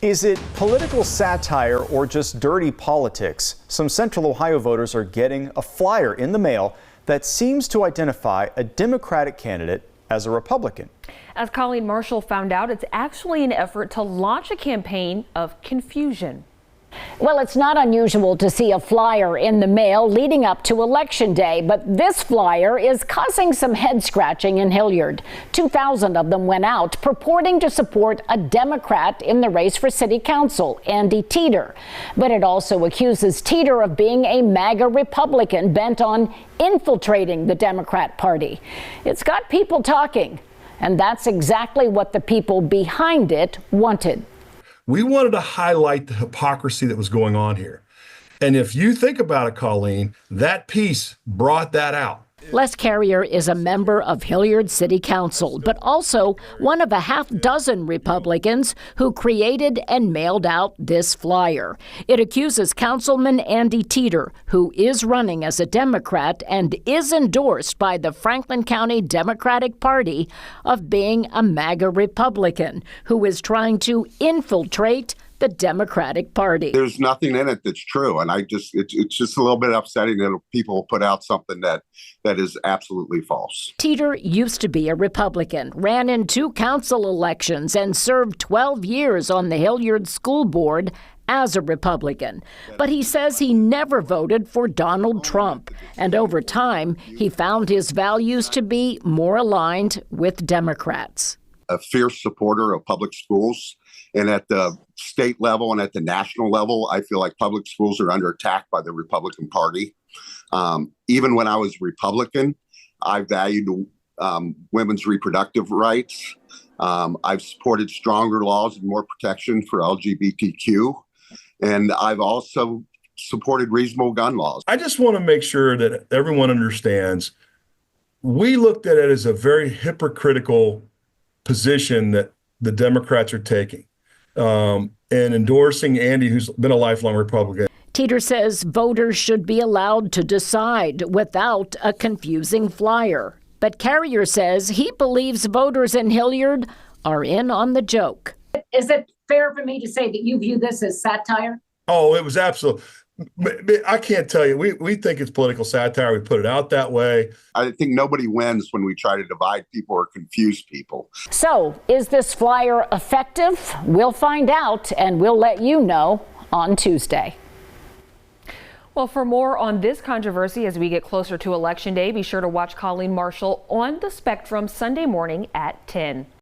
Is it political satire or just dirty politics? Some Central Ohio voters are getting a flyer in the mail that seems to identify a Democratic candidate as a Republican. As Colleen Marshall found out, it's actually an effort to launch a campaign of confusion. Well, it's not unusual to see a flyer in the mail leading up to Election Day, but this flyer is causing some head scratching in Hilliard. 2,000 of them went out purporting to support a Democrat in the race for city council, Andy Teeter. But it also accuses Teeter of being a MAGA Republican bent on infiltrating the Democrat Party. It's got people talking, and that's exactly what the people behind it wanted. We wanted to highlight the hypocrisy that was going on here. And if you think about it, Colleen, that piece brought that out. Les Carrier is a member of Hilliard City Council, but also one of a half dozen Republicans who created and mailed out this flyer. It accuses Councilman Andy Teeter, who is running as a Democrat and is endorsed by the Franklin County Democratic Party, of being a MAGA Republican who is trying to infiltrate the Democratic Party. There's nothing in it that's true, and it's just a little bit upsetting that people put out something that is absolutely false. Teeter used to be a Republican, ran in 2 council elections, and served 12 years on the Hilliard School Board as a Republican. But he says he never voted for Donald Trump, and over time, he found his values to be more aligned with Democrats. A fierce supporter of public schools, and at the state level and at the national level, I feel like public schools are under attack by the Republican Party. Even when I was Republican, I valued women's reproductive rights. I've supported stronger laws and more protection for LGBTQ, and I've also supported reasonable gun laws. I just want to make sure that everyone understands we looked at it as a very hypocritical position that the Democrats are taking and endorsing Andy, who's been a lifelong Republican. Teeter says voters should be allowed to decide without a confusing flyer. But Carrier says he believes voters in Hilliard are in on the joke. Is it fair for me to say that you view this as satire? Oh, it was absolute. I can't tell you. We think it's political satire. We put it out that way. I think nobody wins when we try to divide people or confuse people. So, is this flyer effective? We'll find out, and we'll let you know on Tuesday. Well, for more on this controversy as we get closer to Election Day, be sure to watch Colleen Marshall on The Spectrum Sunday morning at 10.